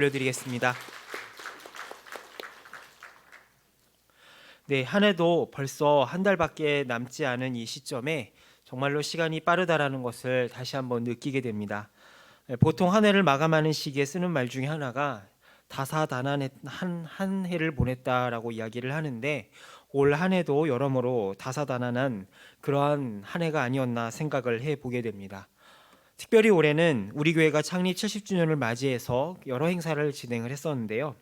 올려드리겠습니다. 네, 한 해도 벌써 한 달밖에 남지 않은 이 시점에 정말로 시간이 빠르다라는 것을 다시 한번 느끼게 됩니다. 보통 한 해를 마감하는 시기에 쓰는 말 중에 하나가 다사다난한 한 해를 보냈다라고 이야기를 하는데, 올 한 해도 여러모로 다사다난한 그러한 한 해가 아니었나 생각을 해보게 됩니다. 특별히 올해는 우리 교회가 창립 70주년을 맞이해서 여러 행사를 진행을 했었는데요.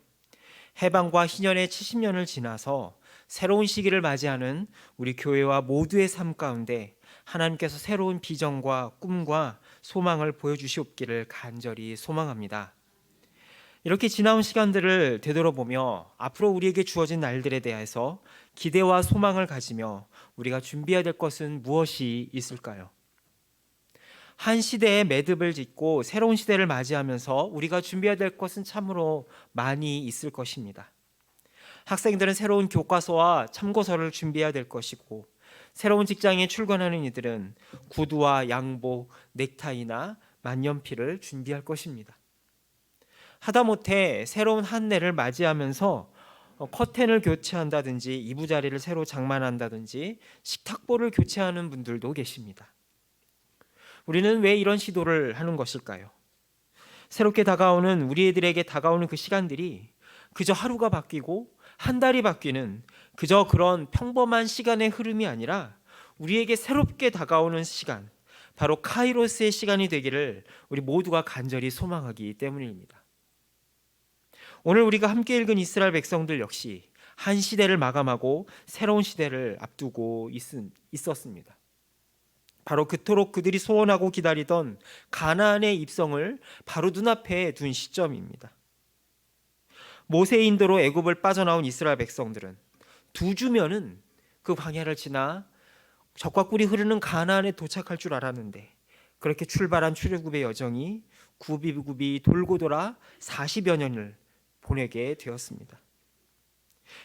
해방과 희년의 70년을 지나서 새로운 시기를 맞이하는 우리 교회와 모두의 삶 가운데 하나님께서 새로운 비전과 꿈과 소망을 보여주시옵기를 간절히 소망합니다. 이렇게 지나온 시간들을 되돌아보며 앞으로 우리에게 주어진 날들에 대해서 기대와 소망을 가지며 우리가 준비해야 될 것은 무엇이 있을까요? 한 시대의 매듭을 짓고 새로운 시대를 맞이하면서 우리가 준비해야 될 것은 참으로 많이 있을 것입니다. 학생들은 새로운 교과서와 참고서를 준비해야 될 것이고, 새로운 직장에 출근하는 이들은 구두와 양복, 넥타이나 만년필을 준비할 것입니다. 하다못해 새로운 한 해를 맞이하면서 커튼을 교체한다든지 이부자리를 새로 장만한다든지 식탁보를 교체하는 분들도 계십니다. 우리는 왜 이런 시도를 하는 것일까요? 새롭게 다가오는 우리들에게 다가오는 그 시간들이 그저 하루가 바뀌고 한 달이 바뀌는 그저 그런 평범한 시간의 흐름이 아니라 우리에게 새롭게 다가오는 시간, 바로 카이로스의 시간이 되기를 우리 모두가 간절히 소망하기 때문입니다. 오늘 우리가 함께 읽은 이스라엘 백성들 역시 한 시대를 마감하고 새로운 시대를 앞두고 있었습니다. 바로 그토록 그들이 소원하고 기다리던 가나안의 입성을 바로 눈앞에 둔 시점입니다. 모세의 인도로 애굽을 빠져나온 이스라엘 백성들은 두 주면은 그 광야를 지나 젖과 꿀이 흐르는 가나안에 도착할 줄 알았는데, 그렇게 출발한 출애굽의 여정이 굽이굽이 돌고 돌아 40여 년을 보내게 되었습니다.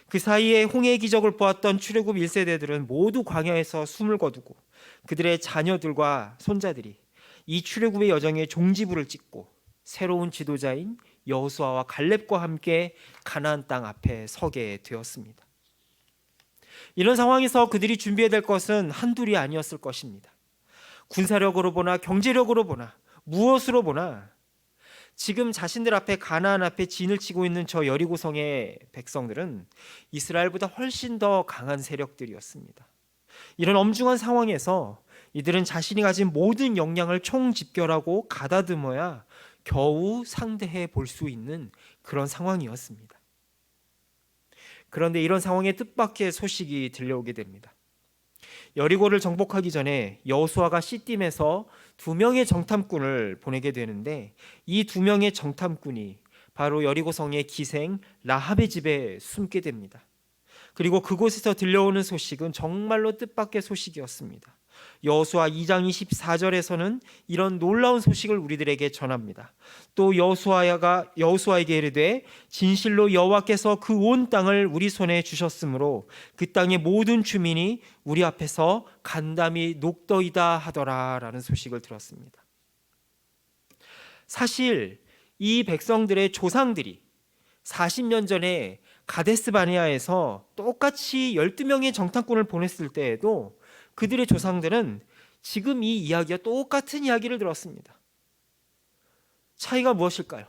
그 사이에 홍해의 기적을 보았던 출애굽 1세대들은 모두 광야에서 숨을 거두고 그들의 자녀들과 손자들이 이 출애굽의 여정에 종지부를 찍고 새로운 지도자인 여호수아와 갈렙과 함께 가나안 땅 앞에 서게 되었습니다. 이런 상황에서 그들이 준비해야 될 것은 한둘이 아니었을 것입니다. 군사력으로 보나 경제력으로 보나 무엇으로 보나 지금 자신들 앞에 가나안 앞에 진을 치고 있는 저 여리고성의 백성들은 이스라엘보다 훨씬 더 강한 세력들이었습니다. 이런 엄중한 상황에서 이들은 자신이 가진 모든 역량을 총집결하고 가다듬어야 겨우 상대해 볼 수 있는 그런 상황이었습니다. 그런데 이런 상황에 뜻밖의 소식이 들려오게 됩니다. 여리고를 정복하기 전에 여호수아가 시딤에서 2명의 정탐꾼을 보내게 되는데, 이 2명의 정탐꾼이 바로 여리고성의 기생 라합의 집에 숨게 됩니다. 그리고 그곳에서 들려오는 소식은 정말로 뜻밖의 소식이었습니다. 여호수아 2장 24절에서는 이런 놀라운 소식을 우리들에게 전합니다. 또 여호수아에게 이르되 진실로 여호와께서 그 온 땅을 우리 손에 주셨으므로 그 땅의 모든 주민이 우리 앞에서 간담이 녹더이다 하더라라는 소식을 들었습니다. 사실 이 백성들의 조상들이 40년 전에 가데스 바네아에서 똑같이 12명의 정탐꾼을 보냈을 때에도 그들의 조상들은 지금 이 이야기와 똑같은 이야기를 들었습니다. 차이가 무엇일까요?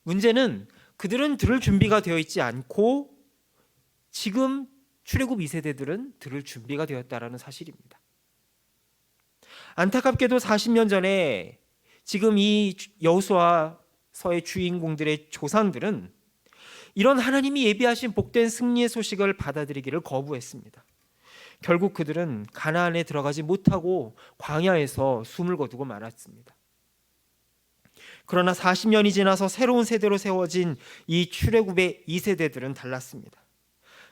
문제는 그들은 들을 준비가 되어 있지 않고 지금 출애굽 2세대들은 들을 준비가 되었다라는 사실입니다. 안타깝게도 40년 전에 지금 이 여호수아서의 주인공들의 조상들은 이런 하나님이 예비하신 복된 승리의 소식을 받아들이기를 거부했습니다. 결국 그들은 가나안에 들어가지 못하고 광야에서 숨을 거두고 말았습니다. 그러나 40년이 지나서 새로운 세대로 세워진 이 출애굽의 2세대들은 달랐습니다.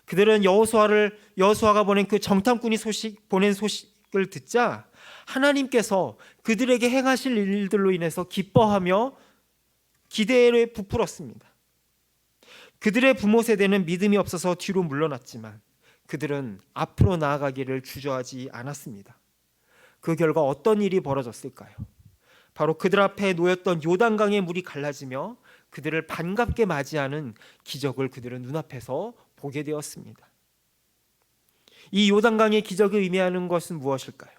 그들은 여호수아가 보낸 그 정탐꾼이 보낸 소식을 듣자 하나님께서 그들에게 행하실 일들로 인해서 기뻐하며 기대에 부풀었습니다. 그들의 부모 세대는 믿음이 없어서 뒤로 물러났지만 그들은 앞으로 나아가기를 주저하지 않았습니다. 그 결과 어떤 일이 벌어졌을까요? 바로 그들 앞에 놓였던 요단강의 물이 갈라지며 그들을 반갑게 맞이하는 기적을 그들은 눈앞에서 보게 되었습니다. 이 요단강의 기적이 의미하는 것은 무엇일까요?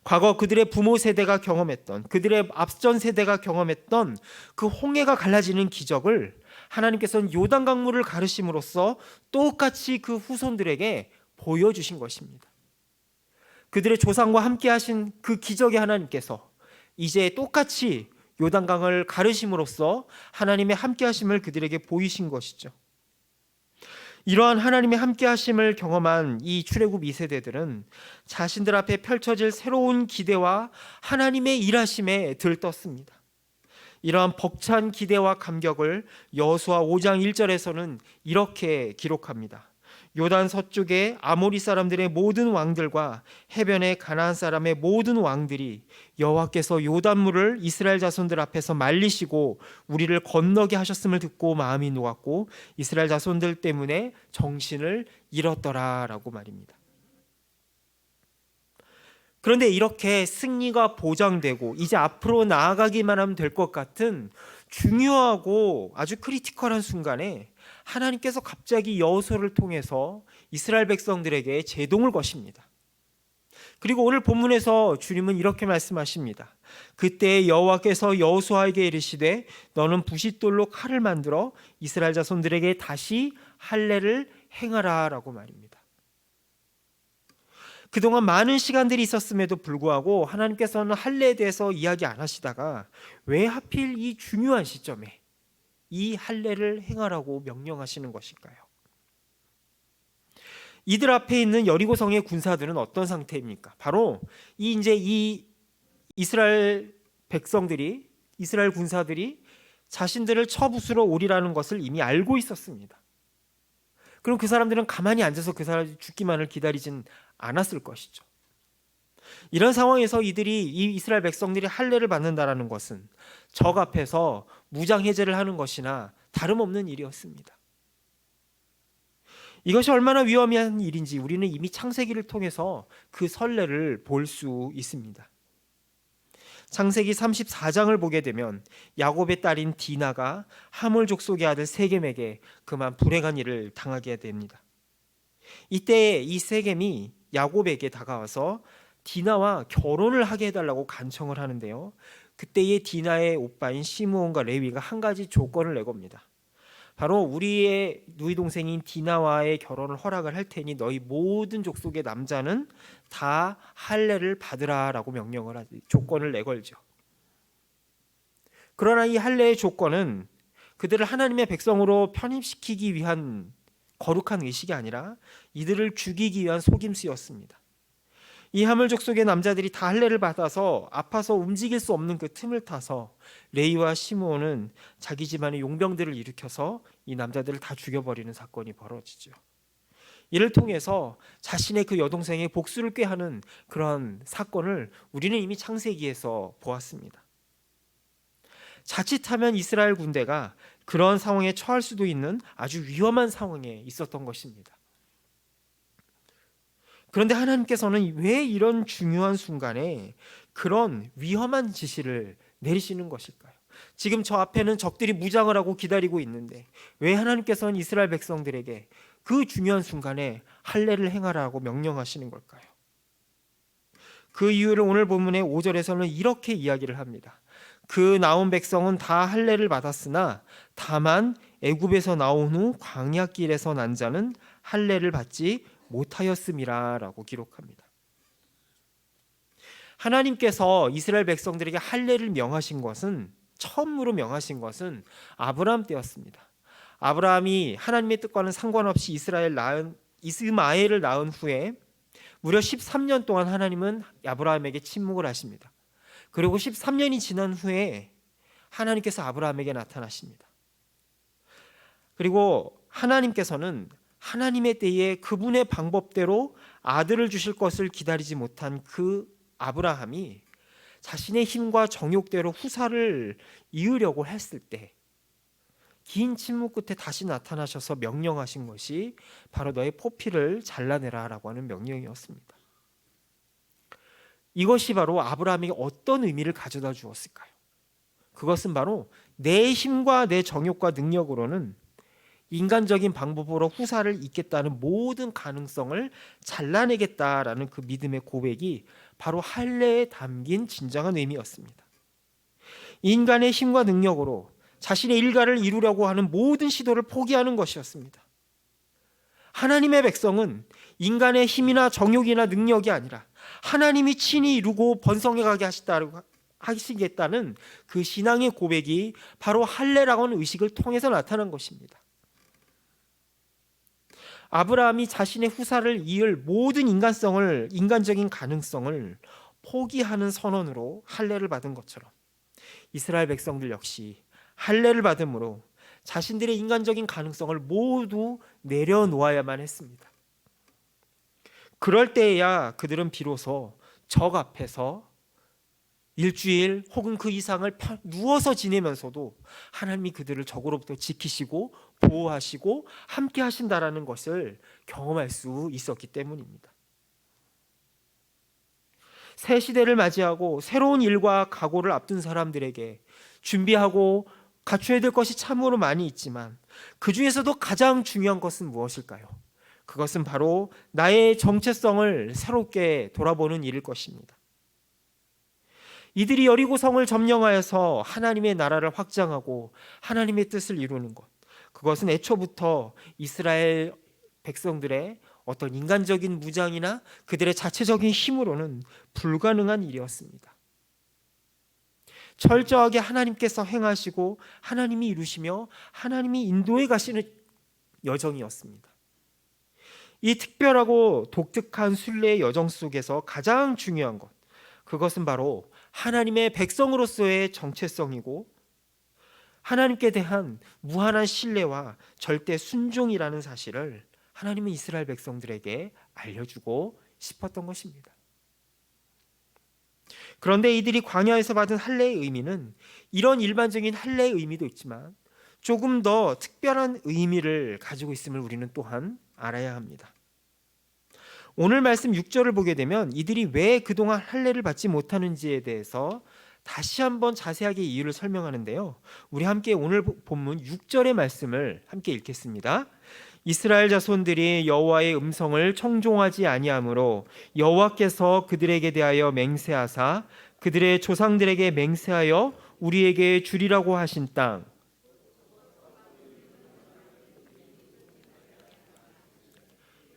과거 그들의 부모 세대가 경험했던, 그들의 앞전 세대가 경험했던 그 홍해가 갈라지는 기적을 하나님께서는 요단강물을 가르심으로써 똑같이 그 후손들에게 보여주신 것입니다. 그들의 조상과 함께 하신 그 기적의 하나님께서 이제 똑같이 요단강을 가르심으로써 하나님의 함께 하심을 그들에게 보이신 것이죠. 이러한 하나님의 함께 하심을 경험한 이 출애굽 2세대들은 자신들 앞에 펼쳐질 새로운 기대와 하나님의 일하심에 들떴습니다. 이러한 벅찬 기대와 감격을 여호수아 5장 1절에서는 이렇게 기록합니다. 요단 서쪽의 아모리 사람들의 모든 왕들과 해변의 가나안 사람의 모든 왕들이 여호와께서 요단물을 이스라엘 자손들 앞에서 말리시고 우리를 건너게 하셨음을 듣고 마음이 놓았고 이스라엘 자손들 때문에 정신을 잃었더라라고 말입니다. 그런데 이렇게 승리가 보장되고 이제 앞으로 나아가기만 하면 될 것 같은 중요하고 아주 크리티컬한 순간에 하나님께서 갑자기 여호수아를 통해서 이스라엘 백성들에게 제동을 거십니다. 그리고 오늘 본문에서 주님은 이렇게 말씀하십니다. 그때 여호와께서 여호수아에게 이르시되 너는 부싯돌로 칼을 만들어 이스라엘 자손들에게 다시 할례를 행하라 라고 말입니다. 그동안 많은 시간들이 있었음에도 불구하고 하나님께서는 할례에 대해서 이야기 안 하시다가 왜 하필 이 중요한 시점에 이 할례를 행하라고 명령하시는 것일까요? 이들 앞에 있는 여리고성의 군사들은 어떤 상태입니까? 바로 이 이스라엘 백성들이, 이스라엘 군사들이 자신들을 쳐부수러 오리라는 것을 이미 알고 있었습니다. 그럼 그 사람들은 가만히 앉아서 그 사람이 죽기만을 기다리진 않았을 것이죠. 이런 상황에서 이 이스라엘 백성들이 할례를 받는다라는 것은 적 앞에서 무장해제를 하는 것이나 다름없는 일이었습니다. 이것이 얼마나 위험한 일인지 우리는 이미 창세기를 통해서 그 선례를 볼 수 있습니다. 창세기 34장을 보게 되면 야곱의 딸인 디나가 하몰 족속의 아들 세겜에게 그만 불행한 일을 당하게 됩니다. 이때 이 세겜이 야곱에게 다가와서 디나와 결혼을 하게 해달라고 간청을 하는데요. 그때의 디나의 오빠인 시므온과 레위가 한 가지 조건을 내겁니다. 바로 우리의 누이 동생인 디나와의 결혼을 허락을 할 테니 너희 모든 족속의 남자는 다 할례를 받으라라고 조건을 내걸죠. 그러나 이 할례의 조건은 그들을 하나님의 백성으로 편입시키기 위한 거룩한 의식이 아니라 이들을 죽이기 위한 속임수였습니다. 이 하물 족속의 남자들이 다 할례를 받아서 아파서 움직일 수 없는 그 틈을 타서 레위와 시므온은 자기 집안의 용병들을 일으켜서 이 남자들을 다 죽여버리는 사건이 벌어지죠. 이를 통해서 자신의 그 여동생의 복수를 꾀하는 그런 사건을 우리는 이미 창세기에서 보았습니다. 자칫하면 이스라엘 군대가 그런 상황에 처할 수도 있는 아주 위험한 상황에 있었던 것입니다. 그런데 하나님께서는 왜 이런 중요한 순간에 그런 위험한 지시를 내리시는 것일까요? 지금 저 앞에는 적들이 무장을 하고 기다리고 있는데 왜 하나님께서는 이스라엘 백성들에게 그 중요한 순간에 할례를 행하라고 명령하시는 걸까요? 그 이유를 오늘 본문의 5절에서는 이렇게 이야기를 합니다. 그 나온 백성은 다 할례를 받았으나 다만 애굽에서 나온 후 광야길에서 난 자는 할례를 받지 못하였음이라라고 기록합니다. 하나님께서 이스라엘 백성들에게 할례를 처음으로 명하신 것은 아브라함 때였습니다. 아브라함이 하나님의 뜻과는 상관없이 이스마엘을 낳은 후에 무려 13년 동안 하나님은 아브라함에게 침묵을 하십니다. 그리고 13년이 지난 후에 하나님께서 아브라함에게 나타나십니다. 그리고 하나님께서는 하나님의 때에 그분의 방법대로 아들을 주실 것을 기다리지 못한 그 아브라함이 자신의 힘과 정욕대로 후사를 이으려고 했을 때 긴 침묵 끝에 다시 나타나셔서 명령하신 것이 바로 너의 포피를 잘라내라라고 하는 명령이었습니다. 이것이 바로 아브라함에게 어떤 의미를 가져다 주었을까요? 그것은 바로 내 힘과 내 정욕과 능력으로는 인간적인 방법으로 후사를 잇겠다는 모든 가능성을 잘라내겠다라는 그 믿음의 고백이 바로 할례에 담긴 진정한 의미였습니다. 인간의 힘과 능력으로 자신의 일가를 이루려고 하는 모든 시도를 포기하는 것이었습니다. 하나님의 백성은 인간의 힘이나 정욕이나 능력이 아니라 하나님이 친히 이루고 번성해가게 하시겠다는 그 신앙의 고백이 바로 할례라고 하는 의식을 통해서 나타난 것입니다. 아브라함이 자신의 후사를 이을 모든 인간적인 가능성을 포기하는 선언으로 할례를 받은 것처럼 이스라엘 백성들 역시 할례를 받음으로 자신들의 인간적인 가능성을 모두 내려놓아야만 했습니다. 그럴 때에야 그들은 비로소 적 앞에서 일주일 혹은 그 이상을 누워서 지내면서도 하나님이 그들을 적으로부터 지키시고 보호하시고 함께 하신다라는 것을 경험할 수 있었기 때문입니다. 새 시대를 맞이하고 새로운 일과 각오를 앞둔 사람들에게 준비하고 갖춰야 될 것이 참으로 많이 있지만 그 중에서도 가장 중요한 것은 무엇일까요? 그것은 바로 나의 정체성을 새롭게 돌아보는 일일 것입니다. 이들이 여리고성을 점령하여서 하나님의 나라를 확장하고 하나님의 뜻을 이루는 것, 그것은 애초부터 이스라엘 백성들의 어떤 인간적인 무장이나 그들의 자체적인 힘으로는 불가능한 일이었습니다. 철저하게 하나님께서 행하시고 하나님이 이루시며 하나님이 인도해 가시는 여정이었습니다. 이 특별하고 독특한 순례의 여정 속에서 가장 중요한 것, 그것은 바로 하나님의 백성으로서의 정체성이고 하나님께 대한 무한한 신뢰와 절대 순종이라는 사실을 하나님은 이스라엘 백성들에게 알려주고 싶었던 것입니다. 그런데 이들이 광야에서 받은 할례의 의미는 이런 일반적인 할례의 의미도 있지만 조금 더 특별한 의미를 가지고 있음을 우리는 또한 알아야 합니다. 오늘 말씀 6절을 보게 되면 이들이 왜 그동안 할례를 받지 못하는지에 대해서 다시 한번 자세하게 이유를 설명하는데요. 우리 함께 오늘 본문 6절의 말씀을 함께 읽겠습니다. 이스라엘 자손들이 여호와의 음성을 청종하지 아니하므로 여호와께서 그들에게 대하여 맹세하사 그들의 조상들에게 맹세하여 우리에게 주리라고 하신 땅,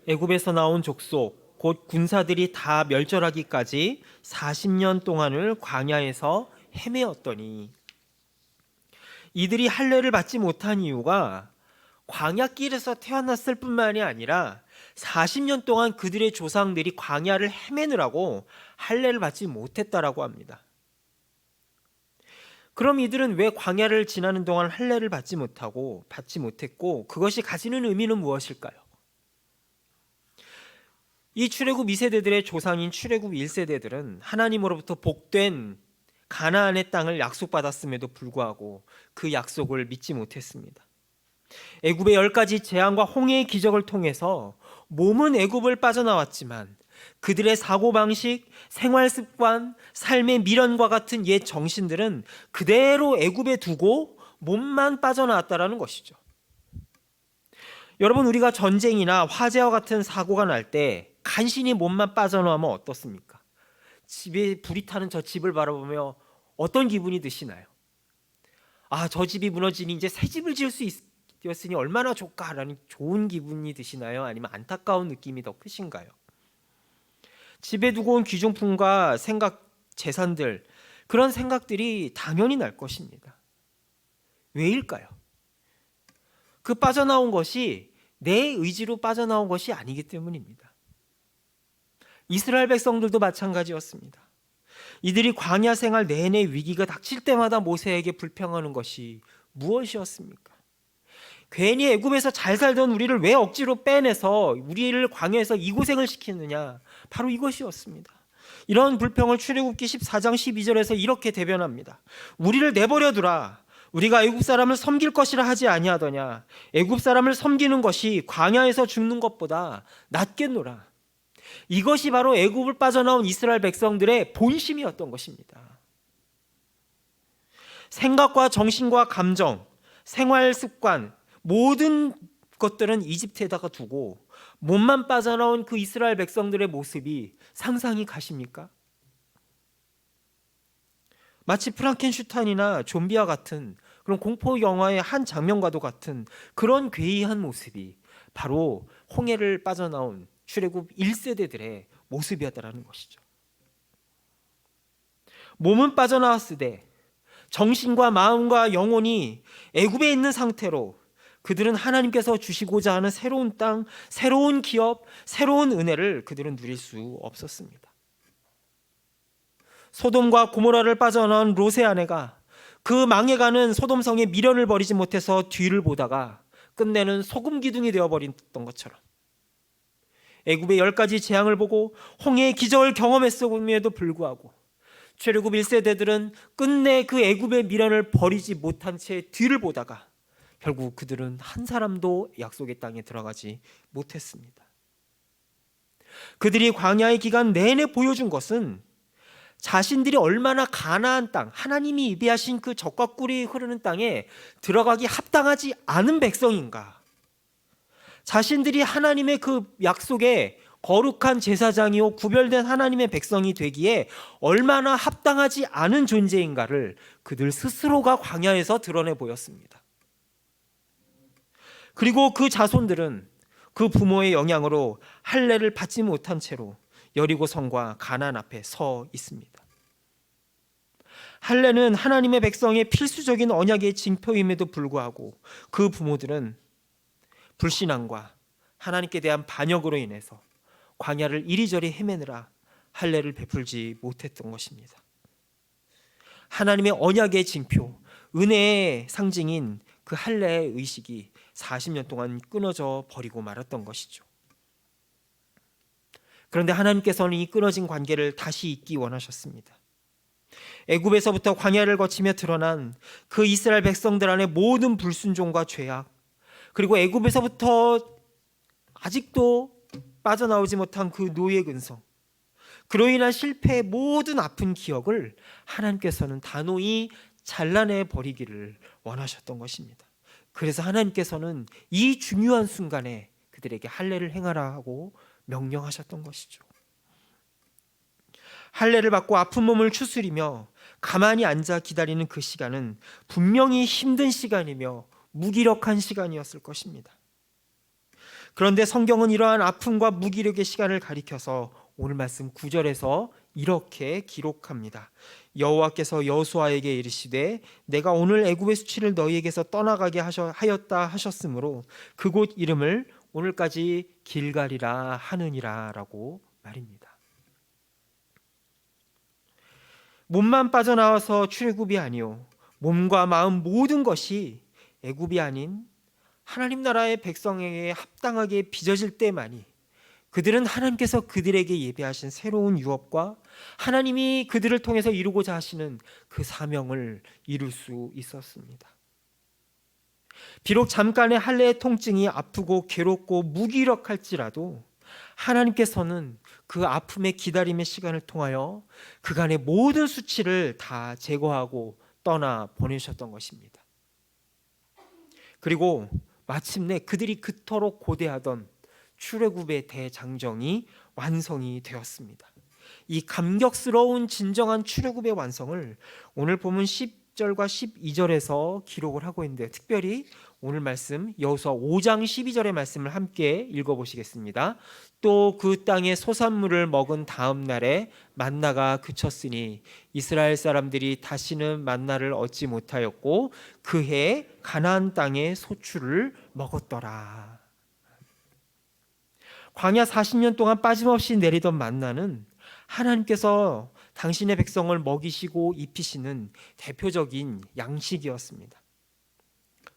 애굽에서 나온 족속 곧 군사들이 다 멸절하기까지 40년 동안을 광야에서 헤매었더니, 이들이 할례를 받지 못한 이유가 광야길에서 태어났을 뿐만이 아니라 40년 동안 그들의 조상들이 광야를 헤매느라고 할례를 받지 못했다라고 합니다. 그럼 이들은 왜 광야를 지나는 동안 할례를 받지 못했고 그것이 가지는 의미는 무엇일까요? 이 출애굽 2세대들의 조상인 출애굽 1세대들은 하나님으로부터 복된 가나안의 땅을 약속받았음에도 불구하고 그 약속을 믿지 못했습니다. 애굽의 10가지 재앙과 홍해의 기적을 통해서 몸은 애굽을 빠져나왔지만 그들의 사고방식, 생활습관, 삶의 미련과 같은 옛 정신들은 그대로 애굽에 두고 몸만 빠져나왔다는 것이죠. 여러분, 우리가 전쟁이나 화재와 같은 사고가 날 때 간신히 몸만 빠져나오면 어떻습니까? 집에 불이 타는 저 집을 바라보며 어떤 기분이 드시나요? 아, 저 집이 무너지니 이제 새 집을 지을 수 있었으니 얼마나 좋을까라는 좋은 기분이 드시나요? 아니면 안타까운 느낌이 더 크신가요? 집에 두고 온 귀중품과 재산들, 그런 생각들이 당연히 날 것입니다. 왜일까요? 그 빠져나온 것이 내 의지로 빠져나온 것이 아니기 때문입니다. 이스라엘 백성들도 마찬가지였습니다. 이들이 광야 생활 내내 위기가 닥칠 때마다 모세에게 불평하는 것이 무엇이었습니까? 괜히 애굽에서 잘 살던 우리를 왜 억지로 빼내서 우리를 광야에서 이 고생을 시키느냐, 바로 이것이었습니다. 이런 불평을 출애굽기 14장 12절에서 이렇게 대변합니다. 우리를 내버려 두라. 우리가 애굽 사람을 섬길 것이라 하지 아니하더냐. 애굽 사람을 섬기는 것이 광야에서 죽는 것보다 낫겠노라. 이것이 바로 애굽을 빠져나온 이스라엘 백성들의 본심이었던 것입니다. 생각과 정신과 감정, 생활 습관 모든 것들은 이집트에다가 두고 몸만 빠져나온 그 이스라엘 백성들의 모습이 상상이 가십니까? 마치 프랑켄슈타인이나 좀비와 같은 그런 공포 영화의 한 장면과도 같은 그런 괴이한 모습이 바로 홍해를 빠져나온 출애굽 1세대들의 모습이었다라는 것이죠. 몸은 빠져나왔으되 정신과 마음과 영혼이 애굽에 있는 상태로 그들은 하나님께서 주시고자 하는 새로운 땅, 새로운 기업, 새로운 은혜를 그들은 누릴 수 없었습니다. 소돔과 고모라를 빠져나온 롯의 아내가 그 망해가는 소돔성에 미련을 버리지 못해서 뒤를 보다가 끝내는 소금 기둥이 되어버렸던 것처럼 애굽의 10가지 재앙을 보고 홍해의 기적을 경험했음에도 불구하고 출애굽 1세대들은 끝내 그 애굽의 미련을 버리지 못한 채 뒤를 보다가 결국 그들은 한 사람도 약속의 땅에 들어가지 못했습니다. 그들이 광야의 기간 내내 보여준 것은 자신들이 얼마나 가나안 땅, 하나님이 예비하신 그 젖과 꿀이 흐르는 땅에 들어가기 합당하지 않은 백성인가, 자신들이 하나님의 그 약속에 거룩한 제사장이요 구별된 하나님의 백성이 되기에 얼마나 합당하지 않은 존재인가를 그들 스스로가 광야에서 드러내 보였습니다. 그리고 그 자손들은 그 부모의 영향으로 할례를 받지 못한 채로 여리고 성과 가나안 앞에 서 있습니다. 할례는 하나님의 백성의 필수적인 언약의 징표임에도 불구하고 그 부모들은 불신앙과 하나님께 대한 반역으로 인해서 광야를 이리저리 헤매느라 할례를 베풀지 못했던 것입니다. 하나님의 언약의 징표, 은혜의 상징인 그 할례의 의식이 40년 동안 끊어져 버리고 말았던 것이죠. 그런데 하나님께서는 이 끊어진 관계를 다시 잇기 원하셨습니다. 애굽에서부터 광야를 거치며 드러난 그 이스라엘 백성들 안에 모든 불순종과 죄악, 그리고 애굽에서부터 아직도 빠져나오지 못한 그 노예 근성, 그로 인한 실패의 모든 아픈 기억을 하나님께서는 단호히 잘라내 버리기를 원하셨던 것입니다. 그래서 하나님께서는 이 중요한 순간에 그들에게 할례를 행하라 하고 명령하셨던 것이죠. 할례를 받고 아픈 몸을 추스리며 가만히 앉아 기다리는 그 시간은 분명히 힘든 시간이며 무기력한 시간이었을 것입니다. 그런데 성경은 이러한 아픔과 무기력의 시간을 가리켜서 오늘 말씀 9절에서 이렇게 기록합니다. 여호와께서 여호수아에게 이르시되 내가 오늘 애굽의 수치를 너희에게서 떠나가게 하였다 하셨으므로 그곳 이름을 오늘까지 길갈이라 하느니라 라고 말입니다. 몸만 빠져나와서 출애굽이 아니요 몸과 마음 모든 것이 애굽이 아닌 하나님 나라의 백성에게 합당하게 빚어질 때만이 그들은 하나님께서 그들에게 예비하신 새로운 유업과 하나님이 그들을 통해서 이루고자 하시는 그 사명을 이룰 수 있었습니다. 비록 잠깐의 할례의 통증이 아프고 괴롭고 무기력할지라도 하나님께서는 그 아픔의 기다림의 시간을 통하여 그간의 모든 수치를 다 제거하고 떠나 보내셨던 것입니다. 그리고 마침내 그들이 그토록 고대하던 출애굽의 대장정이 완성이 되었습니다. 이 감격스러운 진정한 출애굽의 완성을 오늘 본문 10절과 12절에서 기록을 하고 있는데, 특별히 오늘 말씀 여호수아 5장 12절의 말씀을 함께 읽어보시겠습니다. 또 그 땅의 소산물을 먹은 다음 날에 만나가 그쳤으니 이스라엘 사람들이 다시는 만나를 얻지 못하였고 그해 가나안 땅의 소출을 먹었더라. 광야 40년 동안 빠짐없이 내리던 만나는 하나님께서 당신의 백성을 먹이시고 입히시는 대표적인 양식이었습니다.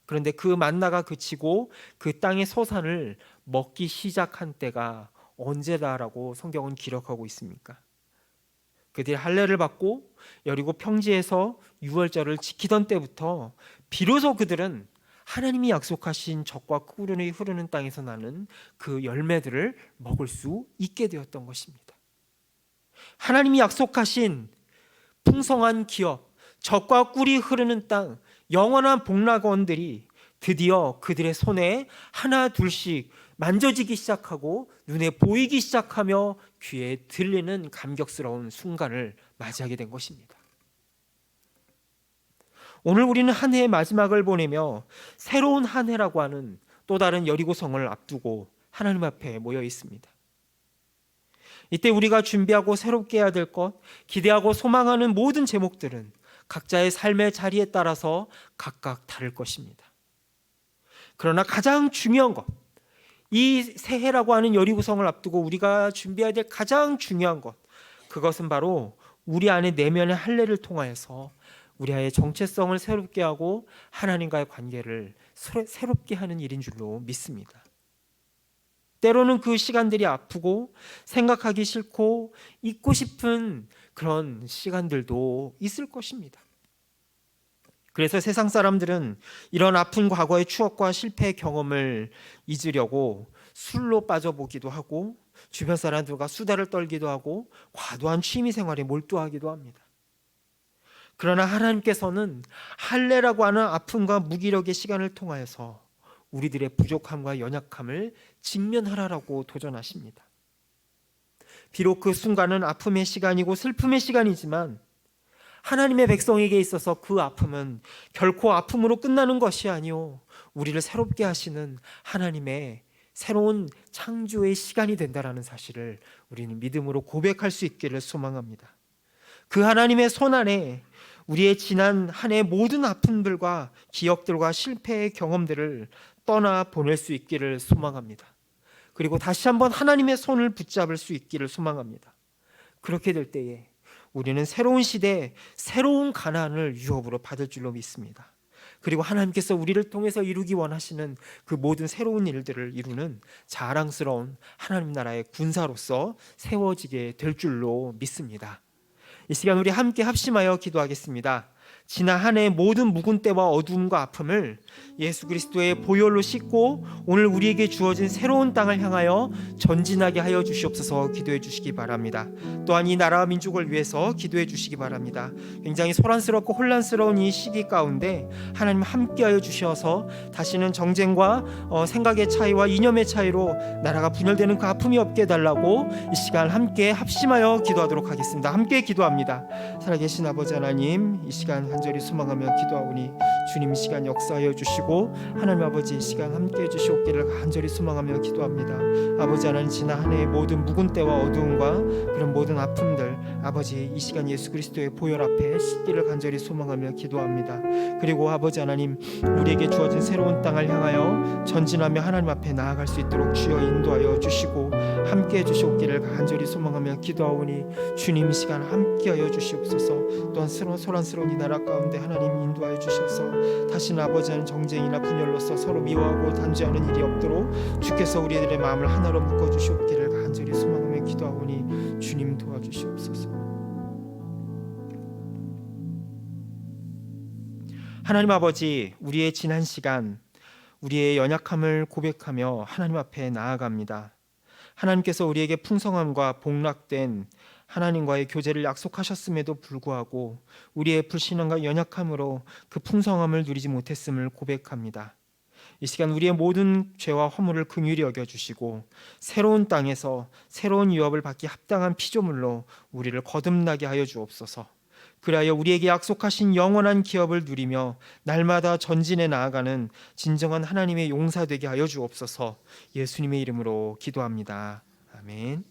그런데 그 만나가 그치고 그 땅의 소산을 먹기 시작한 때가 언제다라고 성경은 기록하고 있습니까? 그들이 할례를 받고 여리고 평지에서 유월절을 지키던 때부터 비로소 그들은 하나님이 약속하신 젖과 꿀이 흐르는 땅에서 나는 그 열매들을 먹을 수 있게 되었던 것입니다. 하나님이 약속하신 풍성한 기업, 젖과 꿀이 흐르는 땅, 영원한 복락원들이 드디어 그들의 손에 하나 둘씩 만져지기 시작하고 눈에 보이기 시작하며 귀에 들리는 감격스러운 순간을 맞이하게 된 것입니다. 오늘 우리는 한 해의 마지막을 보내며 새로운 한 해라고 하는 또 다른 여리고성을 앞두고 하나님 앞에 모여 있습니다. 이때 우리가 준비하고 새롭게 해야 될 것, 기대하고 소망하는 모든 제목들은 각자의 삶의 자리에 따라서 각각 다를 것입니다. 그러나 가장 중요한 것, 이 새해라고 하는 여리고성을 앞두고 우리가 준비해야 될 가장 중요한 것, 그것은 바로 우리 안에 내면의 할례를 통하여서 우리 안의 정체성을 새롭게 하고 하나님과의 관계를 새롭게 하는 일인 줄로 믿습니다. 때로는 그 시간들이 아프고 생각하기 싫고 잊고 싶은 그런 시간들도 있을 것입니다. 그래서 세상 사람들은 이런 아픈 과거의 추억과 실패의 경험을 잊으려고 술로 빠져보기도 하고 주변 사람들과 수다를 떨기도 하고 과도한 취미 생활에 몰두하기도 합니다. 그러나 하나님께서는 할례라고 하는 아픔과 무기력의 시간을 통하여서 우리들의 부족함과 연약함을 직면하라고 도전하십니다. 비록 그 순간은 아픔의 시간이고 슬픔의 시간이지만 하나님의 백성에게 있어서 그 아픔은 결코 아픔으로 끝나는 것이 아니요 우리를 새롭게 하시는 하나님의 새로운 창조의 시간이 된다라는 사실을 우리는 믿음으로 고백할 수 있기를 소망합니다. 그 하나님의 손 안에 우리의 지난 한 해 모든 아픔들과 기억들과 실패의 경험들을 떠나 보낼 수 있기를 소망합니다. 그리고 다시 한번 하나님의 손을 붙잡을 수 있기를 소망합니다. 그렇게 될 때에 우리는 새로운 시대에 새로운 가나안을 유업으로 받을 줄로 믿습니다. 그리고 하나님께서 우리를 통해서 이루기 원하시는 그 모든 새로운 일들을 이루는 자랑스러운 하나님 나라의 군사로서 세워지게 될 줄로 믿습니다. 이 시간 우리 함께 합심하여 기도하겠습니다. 지난 한 해의 모든 묵은 때와 어두움과 아픔을 예수 그리스도의 보혈로 씻고 오늘 우리에게 주어진 새로운 땅을 향하여 전진하게 하여 주시옵소서 기도해 주시기 바랍니다. 또한 이 나라와 민족을 위해서 기도해 주시기 바랍니다. 굉장히 소란스럽고 혼란스러운 이 시기 가운데 하나님 함께하여 주셔서 다시는 정쟁과 생각의 차이와 이념의 차이로 나라가 분열되는 그 아픔이 없게 해달라고 이 시간 함께 합심하여 기도하도록 하겠습니다. 함께 기도합니다. 살아계신 아버지 하나님, 이 시간 간절히 소망하며 기도하오니 주님 이 시간 역사하여 주시고 하나님 아버지 이 시간 함께해 주시옵기를 간절히 소망하며 기도합니다. 아버지 하나님, 지난 한 해의 모든 묵은 때와 어두움과 그런 모든 아픔들 아버지 이 시간 예수 그리스도의 보혈 앞에 씻기를 간절히 소망하며 기도합니다. 그리고 아버지 하나님, 우리에게 주어진 새로운 땅을 향하여 전진하며 하나님 앞에 나아갈 수 있도록 주여 인도하여 주시고 함께해 주시옵기를 간절히 소망하며 기도하오니 주님 이 시간 함께하여 주시옵소서. 또한 소란스러운 이 나라 가운데 하나님 인도하여 주셔서 다시는 아버지 하나님 정쟁이나 분열로서 서로 미워하고 단죄하는 일이 없도록 주께서 우리들의 마음을 하나로 묶어 주시옵기를 간절히 소망하며 기도하오니 주님 도와주시옵소서. 하나님 아버지, 우리의 지난 시간 우리의 연약함을 고백하며 하나님 앞에 나아갑니다. 하나님께서 우리에게 풍성함과 복락된 하나님과의 교제를 약속하셨음에도 불구하고 우리의 불신앙과 연약함으로 그 풍성함을 누리지 못했음을 고백합니다. 이 시간 우리의 모든 죄와 허물을 긍휼히 여겨주시고 새로운 땅에서 새로운 유업을 받기 합당한 피조물로 우리를 거듭나게 하여 주옵소서. 그리하여 우리에게 약속하신 영원한 기업을 누리며 날마다 전진해 나아가는 진정한 하나님의 용사 되게 하여 주옵소서. 예수님의 이름으로 기도합니다. 아멘.